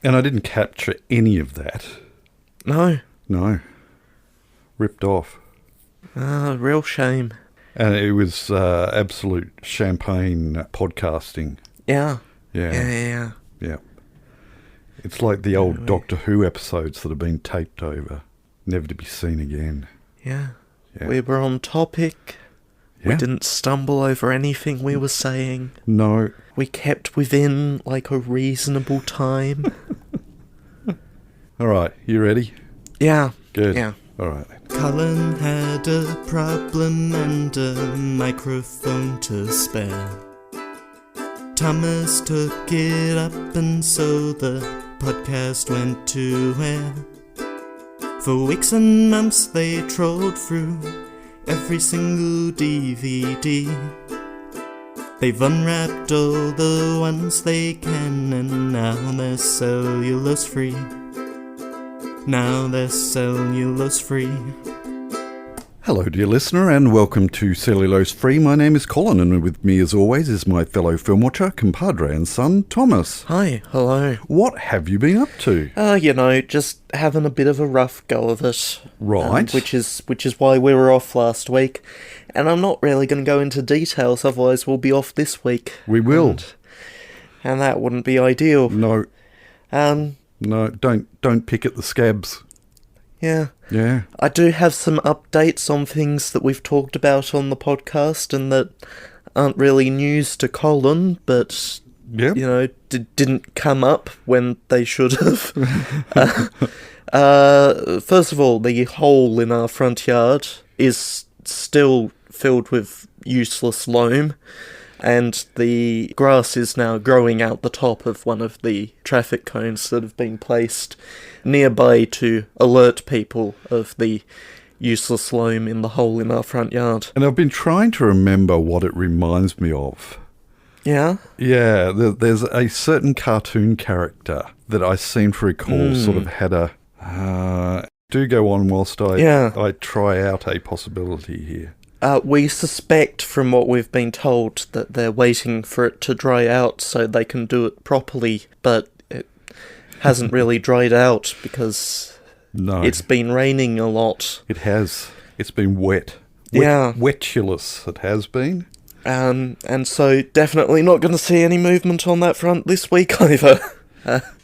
And I didn't capture any of that. No. No. Ripped off. Real shame. And it was absolute champagne podcasting. Yeah. Yeah. It's like the old Doctor Who episodes that have been taped over, never to be seen again. Yeah. We were on topic. Yeah. We didn't stumble over anything we were saying. No. We kept within, like, a reasonable time. All right, you ready? Yeah. Good. Yeah. All right. Colin had a problem and a microphone to spare. Thomas took it up and so the podcast went to air. For weeks and months they trolled through every single DVD. They've unwrapped all the ones they can and now they're cellulose free. Now they're cellulose free. Hello, dear listener, and welcome to Cellulose Free. My name is Colin, and with me, as always, is my fellow film watcher, compadre and son, Thomas. Hi, hello. What have you been up to? Just having a bit of a rough go of it. Right. Which is why we were off last week. And I'm not really going to go into details, otherwise we'll be off this week. We will. And that wouldn't be ideal. No. No, don't pick at the scabs. Yeah. Yeah. I do have some updates on things that we've talked about on the podcast and that aren't really news to Colin, but, didn't come up when they should have. First of all, the hole in our front yard is still filled with useless loam, and the grass is now growing out the top of one of the traffic cones that have been placed nearby to alert people of the useless loam in the hole in our front yard. And I've been trying to remember what it reminds me of. Yeah? Yeah, there's a certain cartoon character that I seem to recall sort of had a... do go on whilst I try out a possibility here. We suspect from what we've been told that they're waiting for it to dry out so they can do it properly, but it hasn't really dried out because it's been raining a lot. It has. It's been wet. Wetulous it has been. And so definitely not going to see any movement on that front this week either.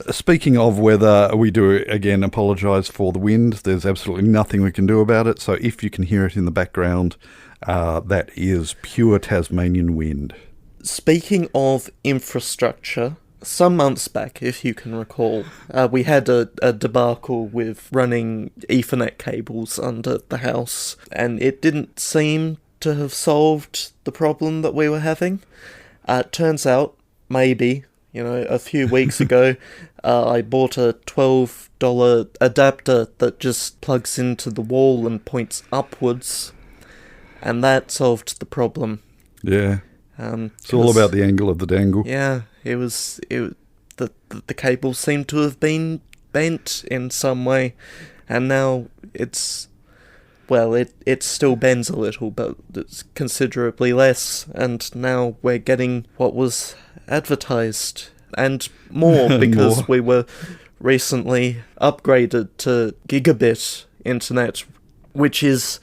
Speaking of weather, we do again apologise for the wind. There's absolutely nothing we can do about it. So if you can hear it in the background, that is pure Tasmanian wind. Speaking of infrastructure, some months back, if you can recall, we had a debacle with running Ethernet cables under the house, and it didn't seem to have solved the problem that we were having. Turns out, maybe... a few weeks ago, I bought a $12 adapter that just plugs into the wall and points upwards, and that solved the problem. Yeah, it's all about the angle of the dangle. Yeah, the cable seemed to have been bent in some way, and now it still bends a little, but it's considerably less, and now we're getting what was advertised and more because we were recently upgraded to gigabit internet, which is,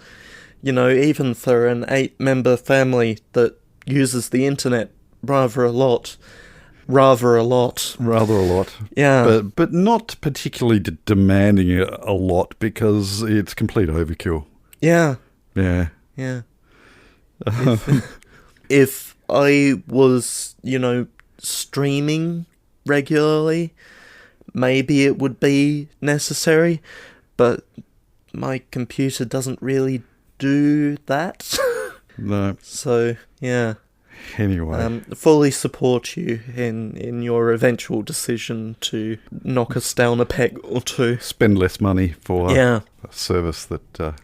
even for an 8-member family that uses the internet rather a lot. Yeah. But not particularly demanding a lot because it's complete overkill. Yeah. Yeah. Yeah. If I was, streaming regularly, maybe it would be necessary, but my computer doesn't really do that. No. So, yeah. Anyway. Fully support you in your eventual decision to knock us down a peg or two. Spend less money for a service that,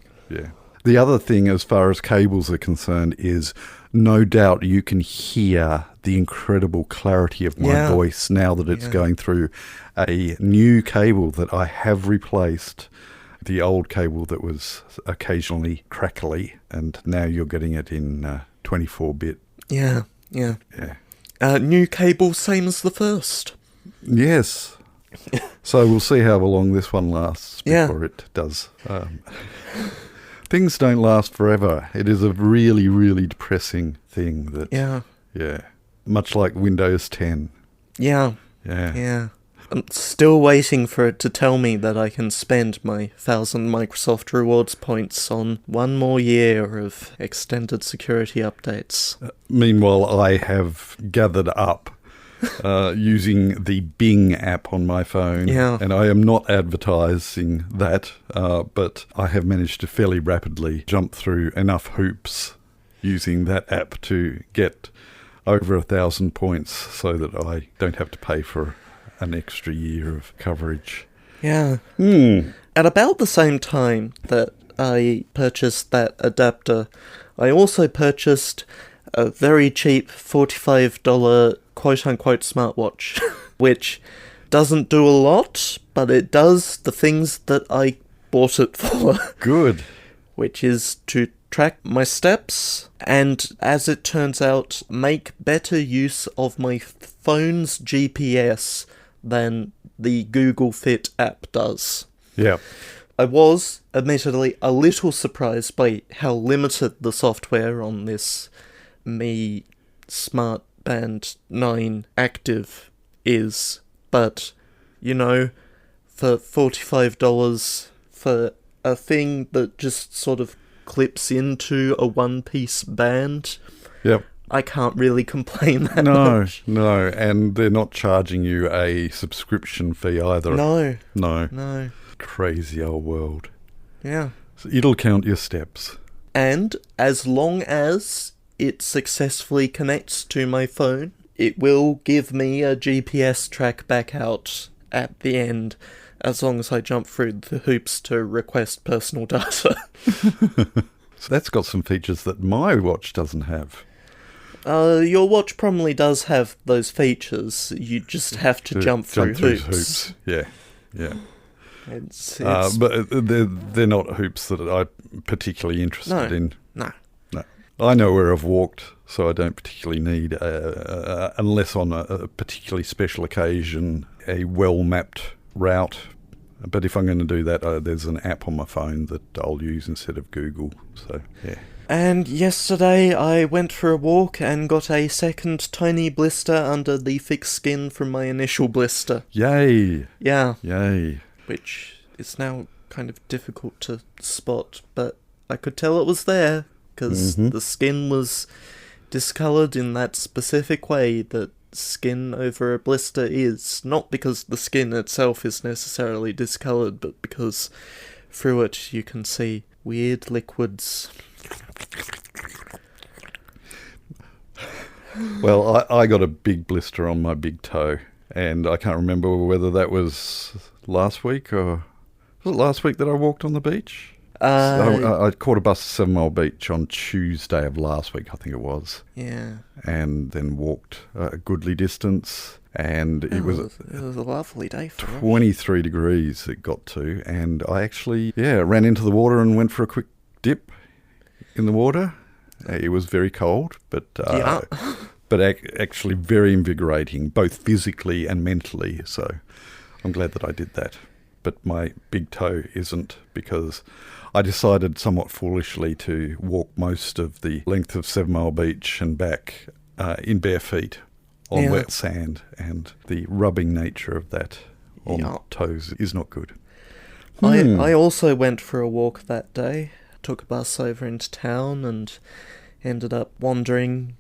The other thing as far as cables are concerned is no doubt you can hear the incredible clarity of my voice now that it's going through a new cable that I have replaced. The old cable that was occasionally crackly, and now you're getting it in 24-bit. Yeah. New cable, same as the first. Yes. So we'll see how long this one lasts before it does. Things don't last forever. It is a really, really depressing thing that... Yeah. Much like Windows 10. Yeah. I'm still waiting for it to tell me that I can spend my 1,000 Microsoft Rewards points on one more year of extended security updates. Meanwhile, I have gathered up using the Bing app on my phone. Yeah. And I am not advertising that, but I have managed to fairly rapidly jump through enough hoops using that app to get over 1,000 points so that I don't have to pay for an extra year of coverage. Yeah. At about the same time that I purchased that adapter, I also purchased a very cheap $45 quote-unquote smartwatch, which doesn't do a lot, but it does the things that I bought it for. Good. Which is to track my steps, and as it turns out, make better use of my phone's GPS than the Google Fit app does. Yeah. I was, admittedly, a little surprised by how limited the software on this Mi Smart Band 9 Active is, but, you know, for $45 for a thing that just sort of clips into a one-piece band, Yep. I can't really complain that much. No, and they're not charging you a subscription fee either. No. Crazy old world. Yeah. So it'll count your steps. And as long as it successfully connects to my phone, it will give me a GPS track back out at the end, as long as I jump through the hoops to request personal data. So that's got some features that my watch doesn't have. Your watch probably does have those features. You just have to jump through hoops. Yeah. It's but they're not hoops that I'm particularly interested in. No. I know where I've walked, so I don't particularly need, unless on a particularly special occasion, a well-mapped route. But if I'm going to do that, there's an app on my phone that I'll use instead of Google. So, yeah. And yesterday I went for a walk and got a second tiny blister under the thick skin from my initial blister. Yay! Yeah. Yay. Which is now kind of difficult to spot, but I could tell it was there, because the skin was discoloured in that specific way that skin over a blister is. Not because the skin itself is necessarily discoloured, but because through it you can see weird liquids. Well, I got a big blister on my big toe, and I can't remember whether that was last week or... Was it last week that I walked on the beach? I caught a bus to 7 Mile Beach on Tuesday of last week, I think it was. Yeah. And then walked a goodly distance, and it was a lovely day for 23 degrees it got to, and I actually, ran into the water and went for a quick dip in the water. It was very cold, but actually very invigorating, both physically and mentally, so I'm glad that I did that. But my big toe isn't, because I decided somewhat foolishly to walk most of the length of 7 Mile Beach and back in bare feet on wet sand, and the rubbing nature of that on toes is not good. I also went for a walk that day, took a bus over into town and ended up wandering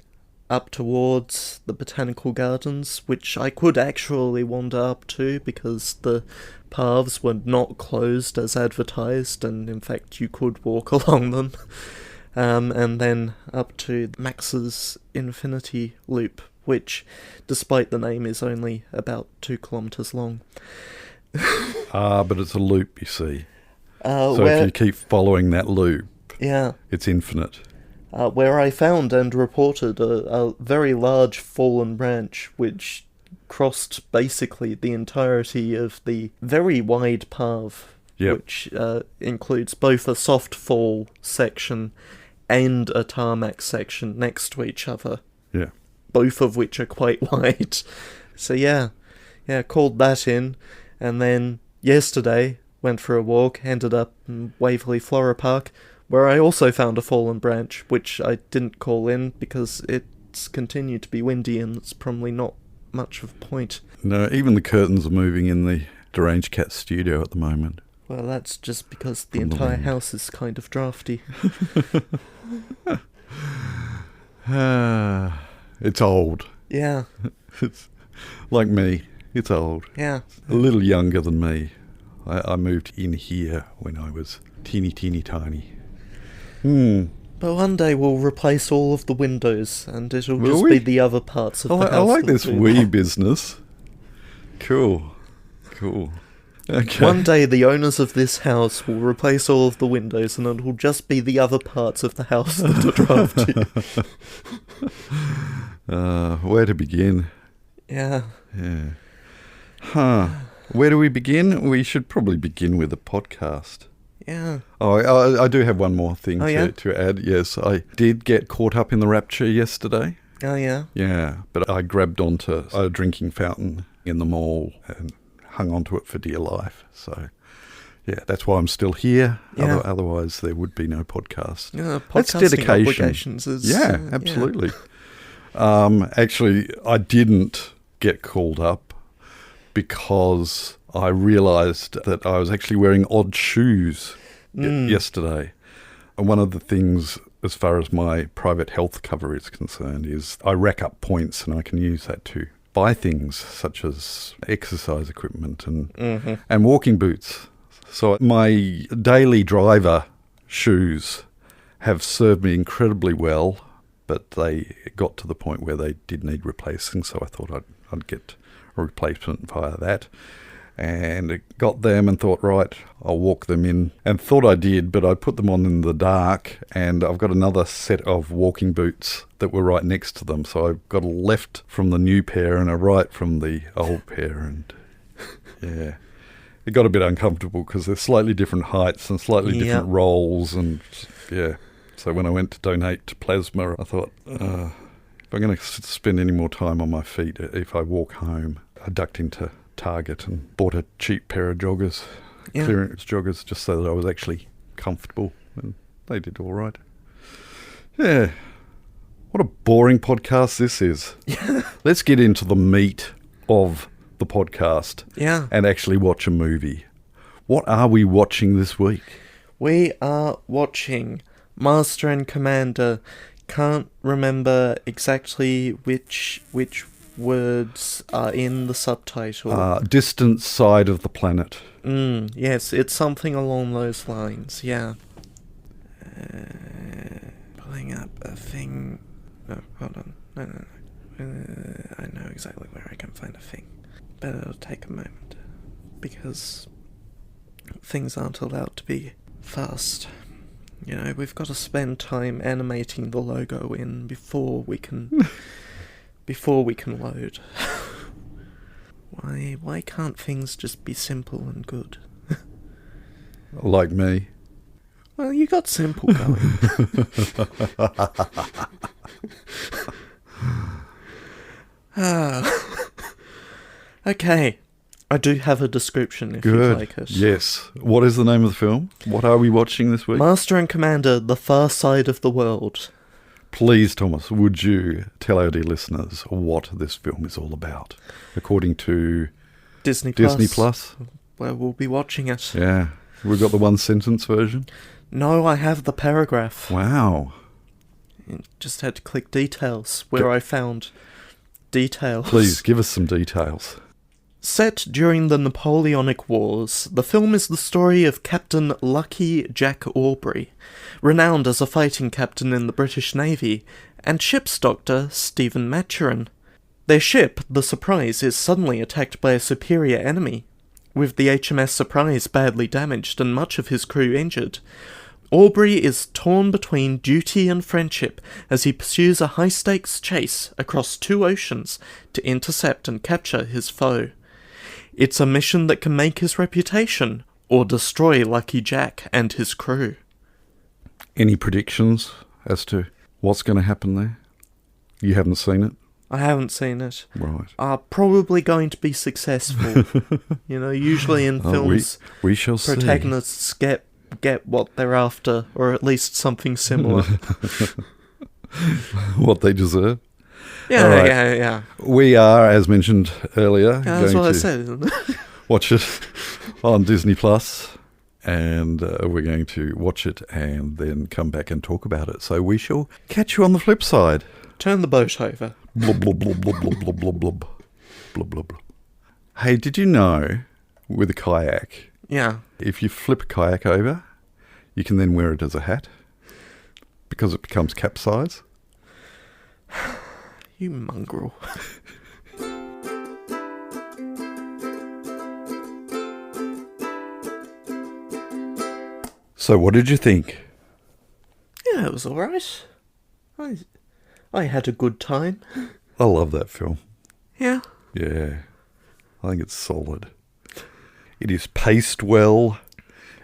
up towards the botanical gardens, which I could actually wander up to because the paths were not closed as advertised, and in fact you could walk along them. And then up to Max's Infinity Loop, which, despite the name, is only about 2 kilometres long. But it's a loop, you see. So if you keep following that loop, it's infinite. Where I found and reported a very large fallen branch which crossed basically the entirety of the very wide path, which includes both a soft fall section and a tarmac section next to each other. Yeah. Both of which are quite wide. So called that in, And then yesterday, went for a walk, ended up in Waverley Flora Park, where I also found a fallen branch, which I didn't call in because it's continued to be windy and it's probably not much of a point. No, even the curtains are moving in the Deranged Cat studio at the moment. Well, that's just because the entire house is kind of drafty. It's old. Yeah. It's like me. It's old. Yeah. A little younger than me. I moved in here when I was teeny tiny. But one day we'll replace all of the windows and it'll just be the other parts of the house. I like this wee business. Cool. Okay. One day the owners of this house will replace all of the windows and it'll just be the other parts of the house that are drafty. Where to begin? Yeah. Where do we begin? We should probably begin with a podcast. Yeah. Oh, I do have one more thing to add. Yes, I did get caught up in the Rapture yesterday. Oh, yeah? Yeah, but I grabbed onto a drinking fountain in the mall and hung onto it for dear life. So, yeah, that's why I'm still here. Yeah. Otherwise, there would be no podcast. Yeah, that's dedication. Obligations is, absolutely. Actually, I didn't get called up because I realised that I was actually wearing odd shoes yesterday. And one of the things, as far as my private health cover is concerned, is I rack up points and I can use that to buy things such as exercise equipment and walking boots. So my daily driver shoes have served me incredibly well, but they got to the point where they did need replacing, so I thought I'd get a replacement via that. And got them and thought, right, I'll walk them in. And thought I did, but I put them on in the dark, and I've got another set of walking boots that were right next to them. So I've got a left from the new pair and a right from the old pair. And yeah, it got a bit uncomfortable because they're slightly different heights and slightly different rolls. And yeah, so when I went to donate to Plasma, I thought, if I'm going to spend any more time on my feet, if I walk home, I ducked into Target and bought a cheap pair of joggers, clearance joggers, just so that I was actually comfortable, and they did all right. Yeah. What a boring podcast this is. Let's get into the meat of the podcast and actually watch a movie. What are we watching this week? We are watching Master and Commander. Can't remember exactly which words are in the subtitle. Distant side of the planet. Yes, it's something along those lines, yeah. Pulling up a thing. No, hold on. No. I know exactly where I can find a thing. But it'll take a moment. Because things aren't allowed to be fast. You know, we've got to spend time animating the logo in before we can load. Why can't things just be simple and good? Like me. Well, you got simple going. Okay. I do have a description if you'd like it. Yes. What is the name of the film? What are we watching this week? Master and Commander, The Far Side of the World. Please, Thomas, would you tell our dear listeners what this film is all about, according to Disney Plus? Where we'll be watching it. Yeah. We've got the one-sentence version? No, I have the paragraph. Wow. Just had to click details, where I found details. Please, give us some details. Set during the Napoleonic Wars, the film is the story of Captain Lucky Jack Aubrey, renowned as a fighting captain in the British Navy, and ship's doctor Stephen Maturin. Their ship, the Surprise, is suddenly attacked by a superior enemy. With the HMS Surprise badly damaged and much of his crew injured, Aubrey is torn between duty and friendship as he pursues a high-stakes chase across 2 oceans to intercept and capture his foe. It's a mission that can make his reputation, or destroy Lucky Jack and his crew. Any predictions as to what's going to happen there? You haven't seen it? I haven't seen it. Right. Are probably going to be successful. Usually in films, we shall see. Protagonists get what they're after, or at least something similar. What they deserve. Yeah, right. yeah. We are, as mentioned earlier, that's what I said, isn't it? watch it on Disney Plus, and we're going to watch it and then come back and talk about it. So we shall catch you on the flip side. Turn the boat over. Blub, blub, blub, blub, blub, blub, blub, blub. Blub, blub, blub. Hey, did you know, with a kayak, if you flip a kayak over, you can then wear it as a hat because it becomes capsize? You mongrel. So what did you think? Yeah, it was alright. I had a good time. I love that film. Yeah. Yeah. I think it's solid. It is paced well.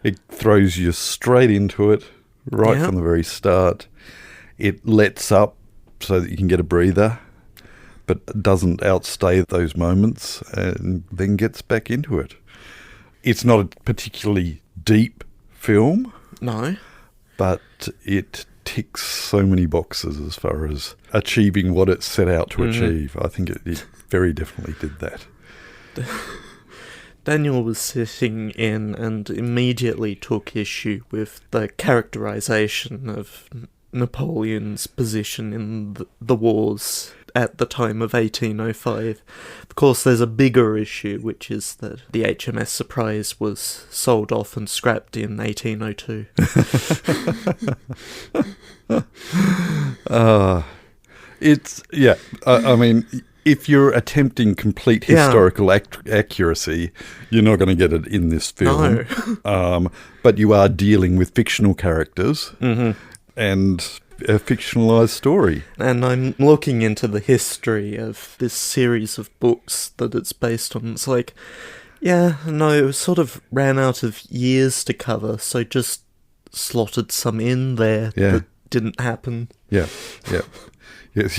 It throws you straight into it right from the very start. It lets up so that you can get a breather, but doesn't outstay those moments and then gets back into it. It's not a particularly deep film. No. But it ticks so many boxes as far as achieving what it set out to achieve. I think it very definitely did that. Daniel was sitting in and immediately took issue with the characterization of Napoleon's position in the wars at the time of 1805. Of course, there's a bigger issue, which is that the HMS Surprise was sold off and scrapped in 1802. I mean, if you're attempting complete historical accuracy, you're not going to get it in this film. No. But you are dealing with fictional characters and a fictionalized story. And I'm looking into the history of this series of books that it's based on. It's like, it sort of ran out of years to cover, so just slotted some in there that didn't happen. Yeah. Yes,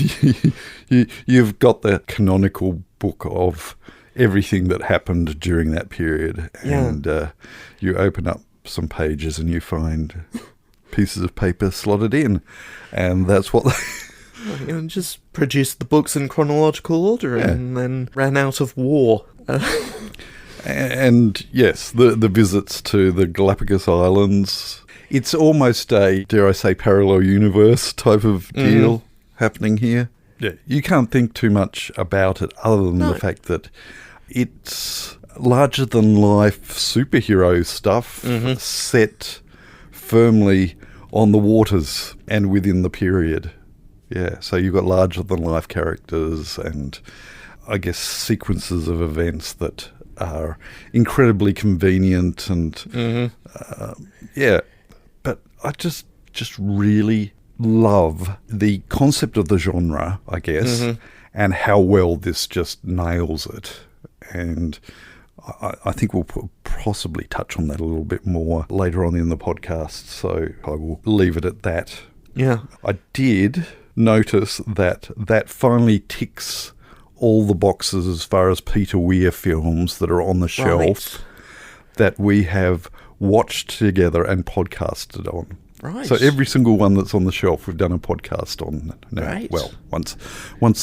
you've got the canonical book of everything that happened during that period, and you open up some pages and you find pieces of paper slotted in, and that's what they just produced the books in chronological order and then ran out of war. And yes, the visits to the Galapagos Islands, it's almost a, dare I say, parallel universe type of deal happening here. Yeah, you can't think too much about it other than the fact that it's larger than life superhero stuff set firmly on the waters and within the period. Yeah, so you've got larger than life characters and I guess sequences of events that are incredibly convenient and but I just really love the concept of the genre, I guess, and how well this just nails it. And I think we'll possibly touch on that a little bit more later on in the podcast, so I will leave it at that. Yeah. I did notice that finally ticks all the boxes as far as Peter Weir films that are on the shelf that we have watched together and podcasted on. Right. So every single one that's on the shelf, we've done a podcast on now. Right. Well, once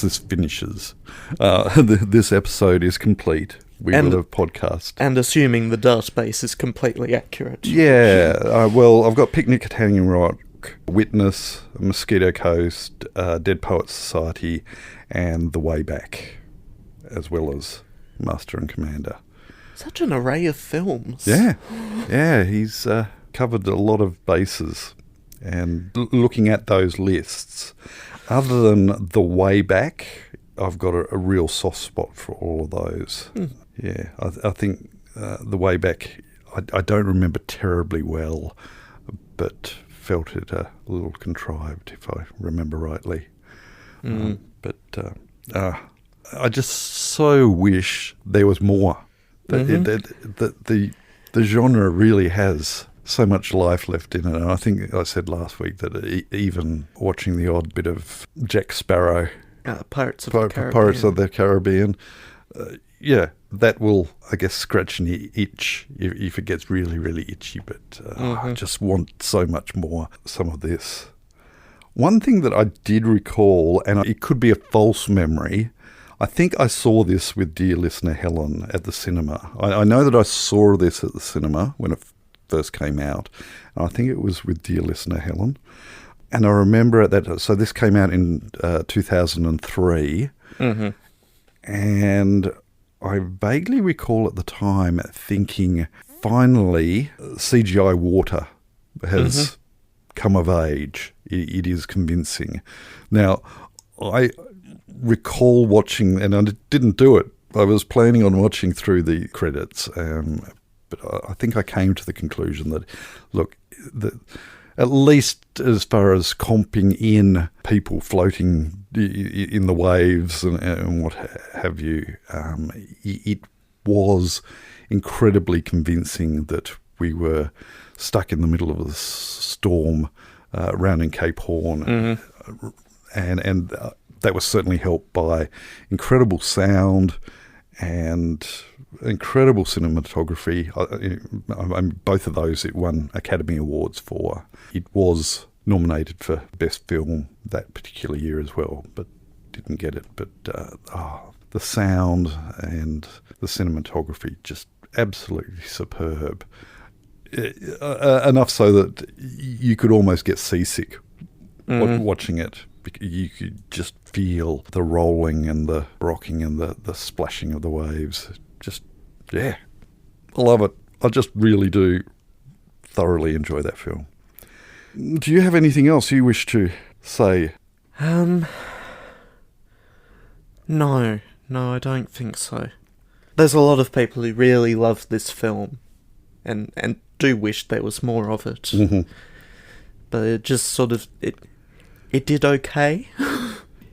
this finishes, this episode is complete, we will have podcast. And assuming the database is completely accurate. Yeah. Well, I've got Picnic at Hanging Rock, Witness, Mosquito Coast, Dead Poets Society, and The Way Back, as well as Master and Commander. Such an array of films. Yeah, he's covered a lot of bases. And looking at those lists, other than The Way Back, I've got a real soft spot for all of those. Yeah, I think The Way Back, I don't remember terribly well, but felt it a little contrived, if I remember rightly. But I just so wish there was more. The genre really has so much life left in it. And I think I said last week that even watching the odd bit of Jack Sparrow Pirates of the Caribbean. Pirates of the Caribbean. Yeah, that will, I guess, scratch an itch if it gets really, really itchy. But I just want so much more, some of this. One thing that I did recall, and it could be a false memory, I think I saw this with dear listener Helen at the cinema. I know that I saw this at the cinema when it first came out. And I think it was with dear listener Helen. And I remember at that, so this came out in 2003. Mm-hmm. And I vaguely recall at the time thinking, finally, CGI water has come of age. It is convincing. Now, I recall watching, and I didn't do it. I was planning on watching through the credits, but I think I came to the conclusion that, look, at least as far as comping in people floating in the waves and what have you, it was incredibly convincing that we were stuck in the middle of a storm around in Cape Horn, and that was certainly helped by incredible sound and incredible cinematography. Both of those it won Academy Awards for. It was nominated for Best Film that particular year as well, but didn't get it. But the sound and the cinematography, just absolutely superb. Enough so that you could almost get seasick watching it. You could just feel the rolling and the rocking and the splashing of the waves. Just, yeah, I love it. I just really do thoroughly enjoy that film. Do you have anything else you wish to say? No, I don't think so. There's a lot of people who really love this film and do wish there was more of it. Mm-hmm. But it just sort of, it did okay.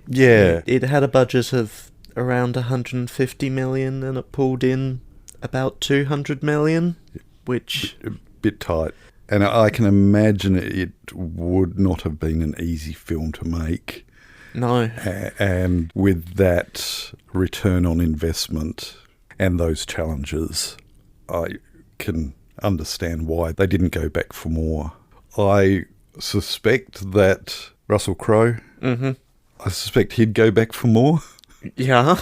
Yeah. It had a budget of around 150 million and it pulled in about 200 million, which... A bit tight. And I can imagine it would not have been an easy film to make. No. And with that return on investment and those challenges, I can understand why they didn't go back for more. I suspect that Russell Crowe, I suspect he'd go back for more. Yeah.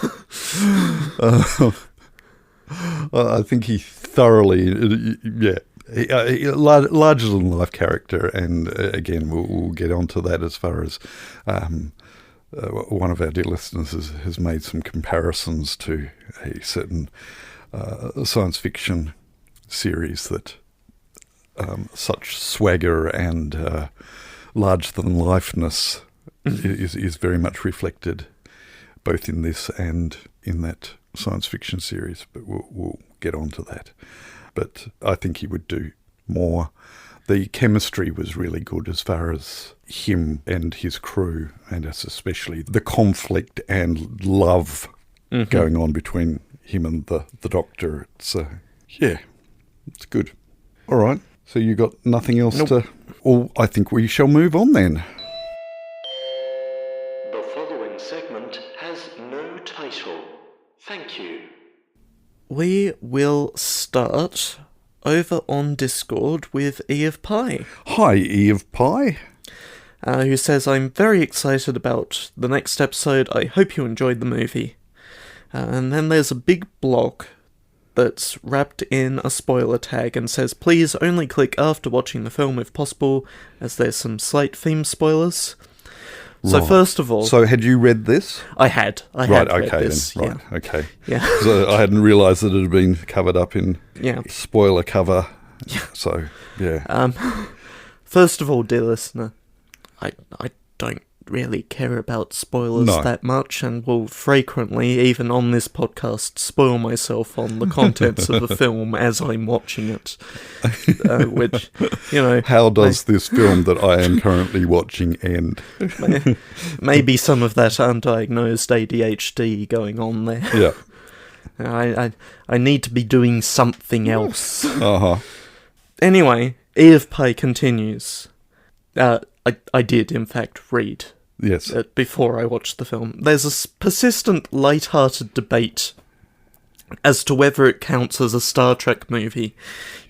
I think he thoroughly, larger than life character, and again we'll get onto that as far as one of our dear listeners has made some comparisons to a certain science fiction series that such swagger and larger than lifeness is very much reflected both in this and in that science fiction series, but we'll get on to that. But I think he would do more. The chemistry was really good as far as him and his crew, and especially the conflict and love going on between him and the Doctor. It's it's good. All right, so you got nothing else to... Well, I think we shall move on then. The following segment has no title. Thank you. We will start over on Discord with E of Pie. Hi, E of Pie. Who says, I'm very excited about the next episode. I hope you enjoyed the movie. And then there's a big block that's wrapped in a spoiler tag and says, please only click after watching the film if possible, as there's some slight theme spoilers. So first of all... So had you read this? I had read this. Then. Right, yeah. okay. Yeah. So I hadn't realised that it had been covered up in spoiler cover. Yeah. So, yeah. First of all, dear listener, I don't really care about spoilers that much, and will frequently, even on this podcast, spoil myself on the contents of a film as I'm watching it. Which, you know... How does this film that I am currently watching end? Maybe some of that undiagnosed ADHD going on there. Yeah. I need to be doing something else. Uh-huh. Anyway, E of Pie continues. I did, in fact, read Yes. Before I watched the film. There's a persistent, light-hearted debate as to whether it counts as a Star Trek movie,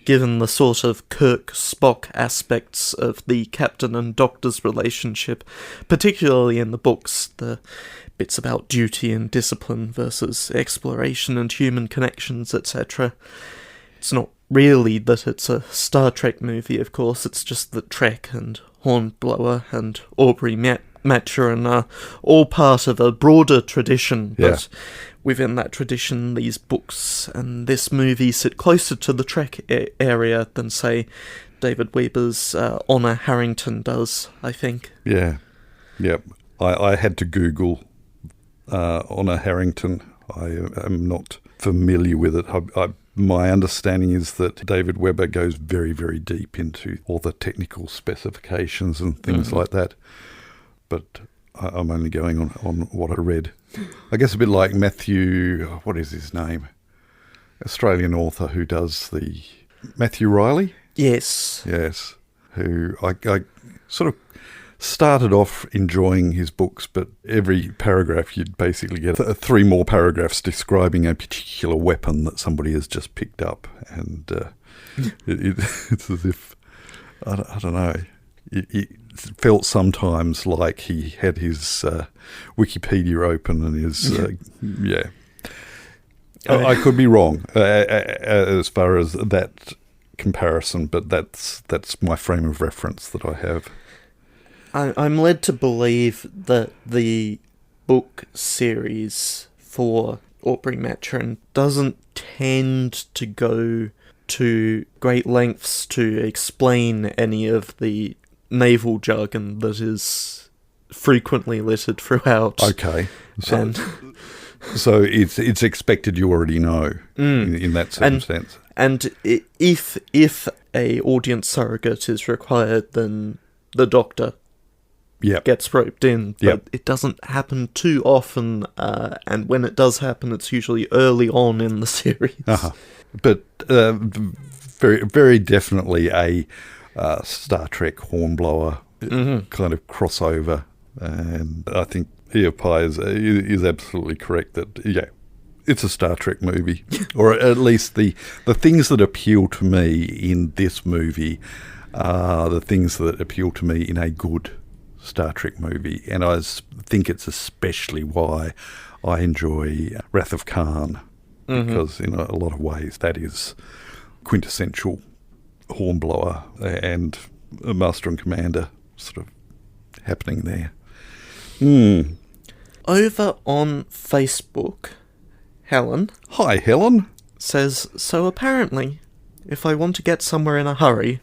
given the sort of Kirk-Spock aspects of the Captain and Doctor's relationship, particularly in the books, the bits about duty and discipline versus exploration and human connections, etc. It's not really that it's a Star Trek movie, of course, it's just that Trek and Hornblower and Aubrey Maturin are all part of a broader tradition, but within that tradition, these books and this movie sit closer to the Trek area than, say, David Weber's Honor Harrington does, I think. Yeah. Yep. I had to Google Honor Harrington. I am not familiar with it. My understanding is that David Weber goes very, very deep into all the technical specifications and things like that. But I'm only going on what I read. I guess a bit like Matthew, what is his name? Australian author who does the... Matthew Riley? Yes. Yes. Who I sort of started off enjoying his books, but every paragraph you'd basically get 3 more paragraphs describing a particular weapon that somebody has just picked up. And it's as if, I don't know, it felt sometimes like he had his Wikipedia open and his, I could be wrong as far as that comparison, but that's my frame of reference that I have. I'm led to believe that the book series for Aubrey Maturin doesn't tend to go to great lengths to explain any of the naval jargon that is frequently littered throughout. Okay. So it's expected you already know in that circumstance. And if a audience surrogate is required, then the Doctor gets roped in, but it doesn't happen too often, and when it does happen, it's usually early on in the series. But very, very definitely a Star Trek Hornblower kind of crossover, and I think Eopai is absolutely correct that, it's a Star Trek movie, or at least the things that appeal to me in this movie are the things that appeal to me in a good Star Trek movie, and I think it's especially why I enjoy Wrath of Khan, because in a lot of ways that is quintessential Hornblower and a Master and Commander sort of happening there. Over on Facebook, Helen. Hi, Helen. Says, so apparently, if I want to get somewhere in a hurry,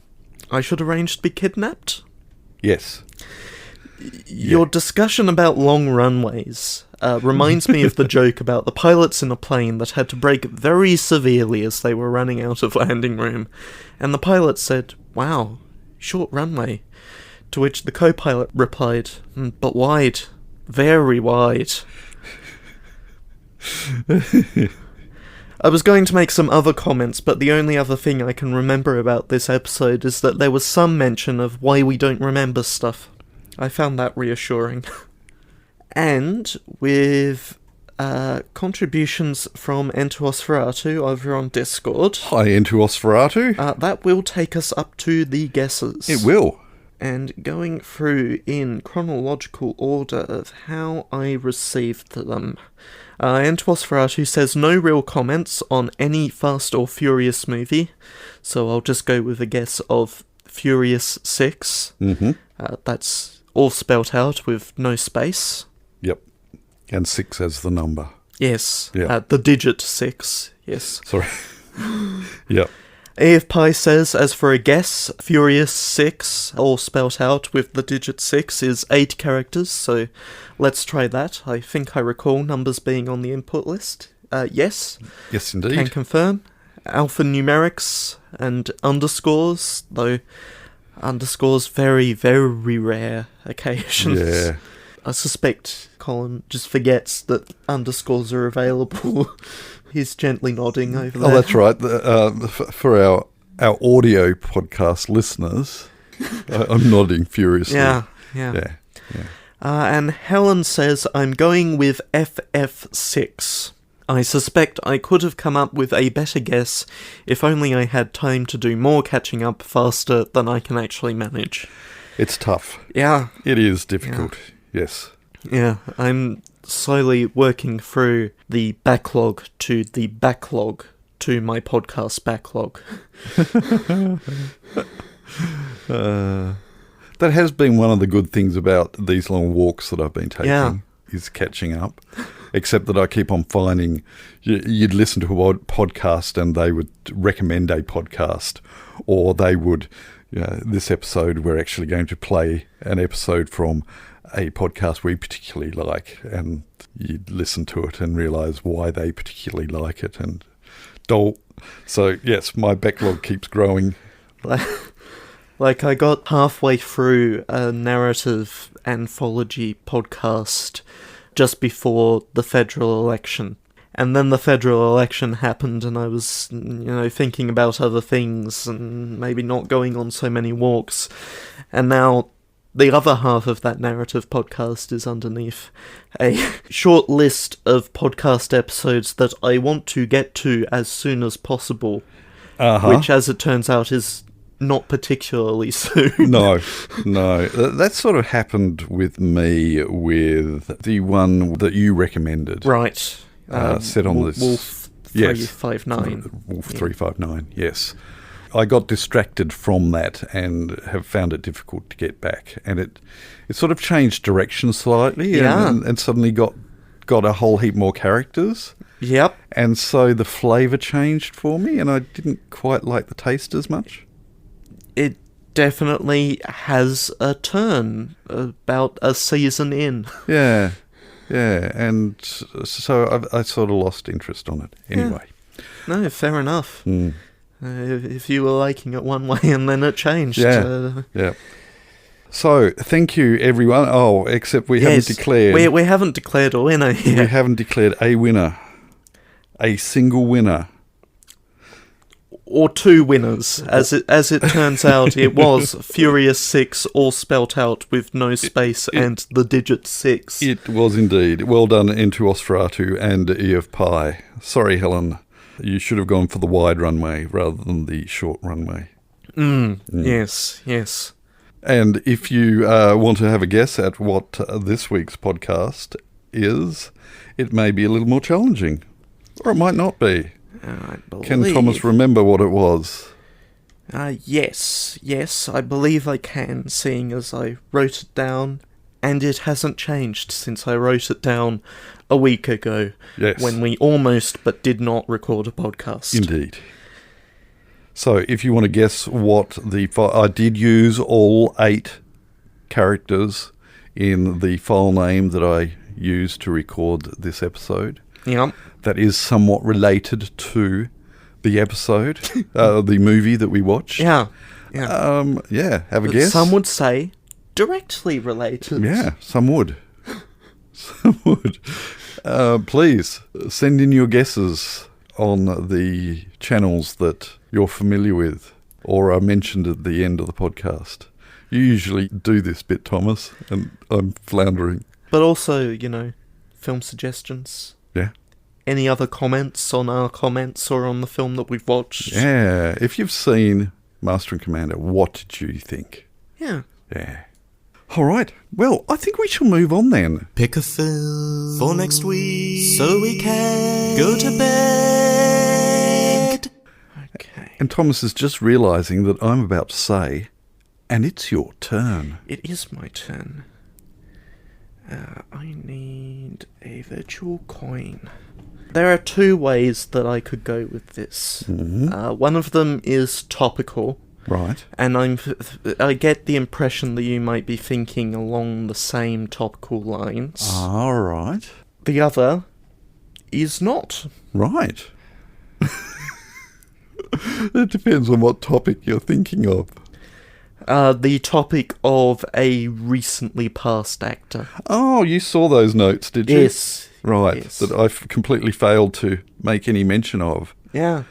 I should arrange to be kidnapped? Yes. Your discussion about long runways reminds me of the joke about the pilots in a plane that had to brake very severely as they were running out of landing room, and the pilot said, "Wow, short runway." To which the co-pilot replied, "But wide, very wide." I was going to make some other comments, but the only other thing I can remember about this episode is that there was some mention of why we don't remember stuff. I found that reassuring. And with contributions from Entuosferatu over on Discord. Hi, Entuosferatu. That will take us up to the guesses. It will. And going through in chronological order of how I received them. Entuosferatu says no real comments on any Fast or Furious movie, so I'll just go with a guess of Furious 6. That's all spelt out with no space. Yep. And 6 as the number. Yes. The digit 6. Yes. Sorry. Yep. AFPie says, as for a guess, Furious 6, all spelt out with the digit 6, is 8 characters, so let's try that. I think I recall numbers being on the input list. Yes. Yes, indeed. Can confirm. Alphanumerics and underscores, though underscores very, very rare occasions. Yeah. I suspect Colin just forgets that underscores are available. He's gently nodding over there. Oh, that's right. For our audio podcast listeners, I'm nodding furiously. Yeah. And Helen says, I'm going with FF6. I suspect I could have come up with a better guess if only I had time to do more catching up faster than I can actually manage. It's tough. Yeah. It is difficult, yes. Yeah, I'm slowly working through the backlog to my podcast backlog. That has been one of the good things about these long walks that I've been taking, is catching up. Except that I keep on finding you'd listen to a podcast and they would recommend a podcast, or they would, this episode we're actually going to play an episode from a podcast we particularly like, and you'd listen to it and realise why they particularly like it. And so yes, my backlog keeps growing. Like I got halfway through a narrative anthology podcast just before the federal election. And then the federal election happened and I was, thinking about other things and maybe not going on so many walks. And now the other half of that narrative podcast is underneath a short list of podcast episodes that I want to get to as soon as possible, which, as it turns out, is not particularly soon. No. That sort of happened with me with the one that you recommended. Right. Set on this... Wolf 359. Wolf 359, yes. I got distracted from that and have found it difficult to get back. And it sort of changed direction slightly and suddenly got a whole heap more characters. Yep. And so the flavour changed for me and I didn't quite like the taste as much. It definitely has a turn about a season in. Yeah, and so I sort of lost interest on it anyway. Yeah. No, fair enough. If you were liking it one way and then it changed. Yeah. So, thank you everyone. Oh, except we haven't declared... We haven't declared a winner yet. We haven't declared a winner. A single winner. Or two winners. As it turns out, it was Furious 6, all spelt out with no space and the digit 6. It was indeed. Well done, Into Osferatu and E of Pi. Sorry, Helen. You should have gone for the wide runway rather than the short runway. Yes. And if you want to have a guess at what this week's podcast is, it may be a little more challenging. Or it might not be. Can Thomas remember what it was? Yes, I believe I can, seeing as I wrote it down, and it hasn't changed since I wrote it down a week ago, when we almost but did not record a podcast. Indeed. So, if you want to guess what I did use all 8 characters in the file name that I used to record this episode. Yep. That is somewhat related to the episode, the movie that we watched. Yeah. Have a guess. Some would say directly related. Yeah, some would. Please send in your guesses on the channels that you're familiar with or are mentioned at the end of the podcast. You usually do this bit, Thomas, and I'm floundering. But also, film suggestions. Yeah. Any other comments on our comments or on the film that we've watched? Yeah. If you've seen Master and Commander, what did you think? Yeah. All right. Well, I think we shall move on then. Pick a film for next week so we can go to bed. Okay. And Thomas is just realising that I'm about to say, and it's your turn. It is my turn. I need a virtual coin. There are 2 ways that I could go with this. Mm-hmm. One of them is topical. Right. And I get the impression that you might be thinking along the same topical lines. All right. The other is not. Right. It depends on what topic you're thinking of. The topic of a recently passed actor. Oh, you saw those notes, did you? Yes. Right, yes. That I've completely failed to make any mention of. Yeah.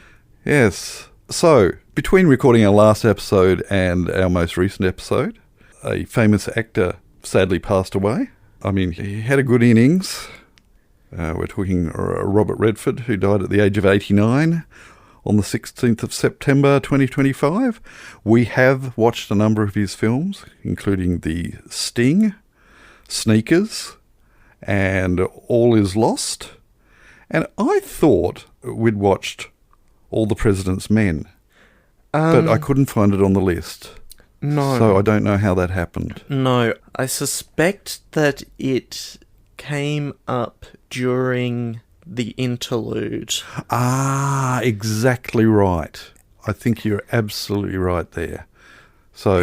Yes. So, between recording our last episode and our most recent episode, a famous actor sadly passed away. I mean, he had a good innings. We're talking Robert Redford, who died at the age of 89 on the 16th of September 2025. We have watched a number of his films, including The Sting, Sneakers, and All Is Lost. And I thought we'd watched All the President's Men, but I couldn't find it on the list. No. So I don't know how that happened. No, I suspect that it came up during the interlude. Ah, exactly right. I think you're absolutely right there. So,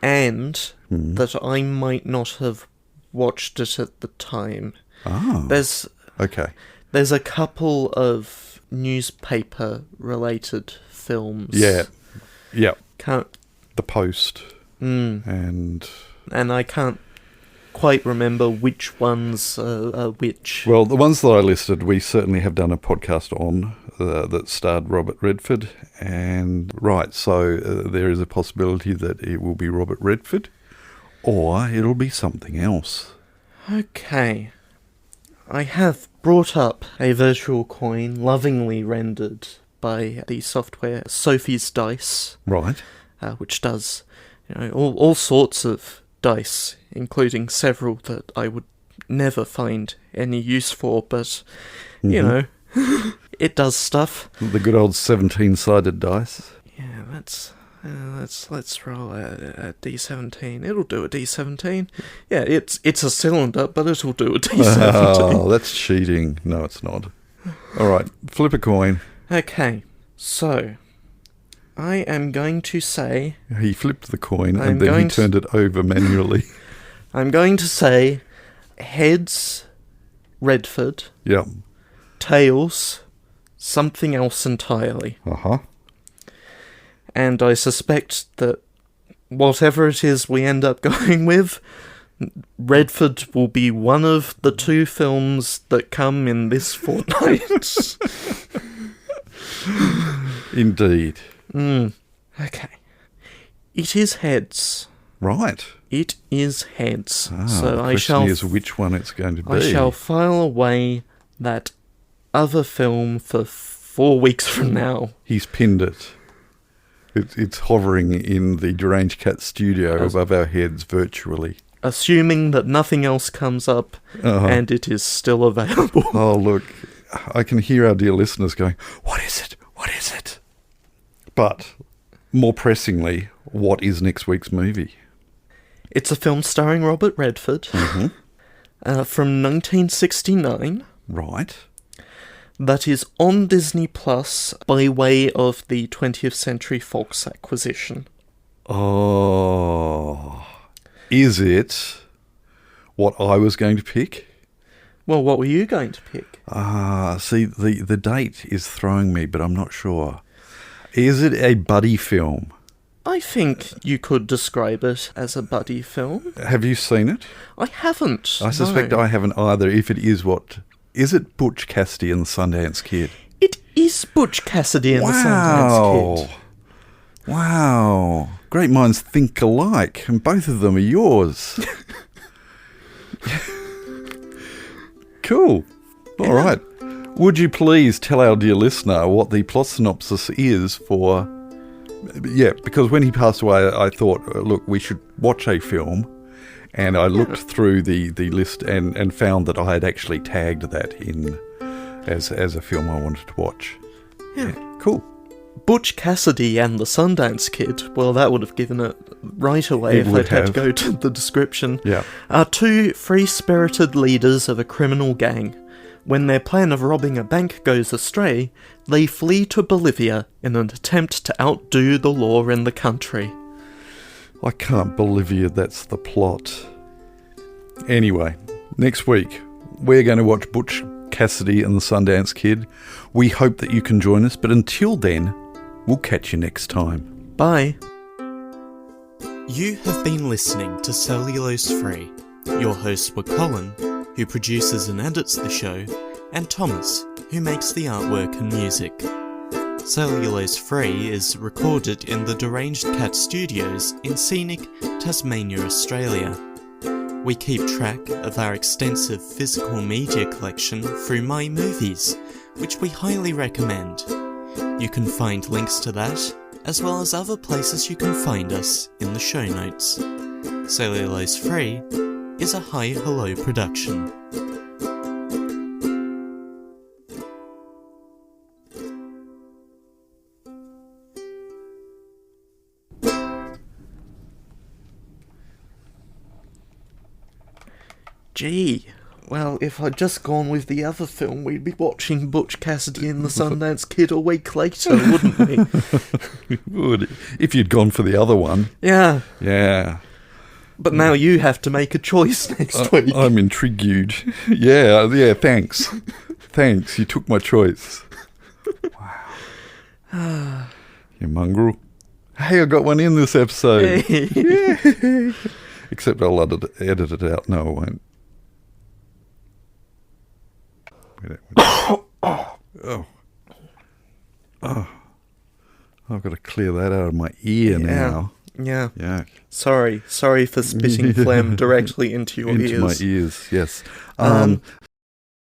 and that I might not have watched it at the time. Ah, There's a couple of newspaper-related films. Yeah. Can't. The Post. And I can't quite remember which ones are which. Well, the ones that I listed, we certainly have done a podcast on that starred Robert Redford. And so there is a possibility that it will be Robert Redford, or it'll be something else. Okay. I have brought up a virtual coin lovingly rendered by the software Sophie's Dice. Right. Which does, all sorts of dice, including several that I would never find any use for, but, it does stuff. The good old 17-sided dice. Yeah, let's roll a D17. It'll do a D17. Yeah, it's a cylinder, but it'll do a D17. Oh, that's cheating. No, it's not. All right, flip a coin. Okay, so I am going to say... He flipped the coin and then he turned it over manually. I'm going to say heads, Redford. Yep. Tails, something else entirely. Uh-huh. And I suspect that whatever it is we end up going with, Redford will be one of the two films that come in this fortnight. Indeed. Okay. It is heads. Right. It is heads. So the question is which one it's going to be. I shall file away that other film for 4 weeks from now. He's pinned it. It's hovering in the Deranged Cat studio above our heads virtually. Assuming that nothing else comes up and it is still available. Oh, look. I can hear our dear listeners going, what is it? What is it? But, more pressingly, what is next week's movie? It's a film starring Robert Redford from 1969. Right. That is on Disney Plus by way of the 20th Century Fox acquisition. Oh. Is it what I was going to pick? Well, what were you going to pick? See, the date is throwing me, but I'm not sure. Is it a buddy film? I think you could describe it as a buddy film. Have you seen it? I haven't. I suspect I haven't either, if it is what... Is it Butch Cassidy and the Sundance Kid? It is Butch Cassidy and the Sundance Kid. Wow. Great minds think alike, and both of them are yours. Cool. All right. Would you please tell our dear listener what the plot synopsis is for... Yeah, because when he passed away, I thought, look, we should watch a film. And I looked through the list and found that I had actually tagged that in as a film I wanted to watch. Yeah. Cool. Butch Cassidy and the Sundance Kid, well, that would have given it right away if I'd had to go to the description, are two free-spirited leaders of a criminal gang. When their plan of robbing a bank goes astray, they flee to Bolivia in an attempt to outdo the law in the country. I can't believe that's the plot. Anyway, next week, we're going to watch Butch Cassidy and the Sundance Kid. We hope that you can join us, but until then, we'll catch you next time. Bye. You have been listening to Cellulose Free. Your hosts were Colin, who produces and edits the show, and Thomas, who makes the artwork and music. Cellulose Free is recorded in the Deranged Cat Studios in scenic Tasmania, Australia. We keep track of our extensive physical media collection through My Movies, which we highly recommend. You can find links to that, as well as other places you can find us in the show notes. Cellulose Free is a Hi Hello production. Gee, well, if I'd just gone with the other film, we'd be watching Butch Cassidy and the Sundance Kid a week later, wouldn't we? Would, if you'd gone for the other one. Yeah. Yeah. But now you have to make a choice next week. I'm intrigued. Yeah, thanks. Thanks, you took my choice. Wow. You mongrel. Hey, I got one in this episode. Yay. Except I'll edit it out. No, I won't. Oh. I've got to clear that out of my ear now. Yeah. Sorry for spitting phlegm directly into your ears. Into my ears, yes.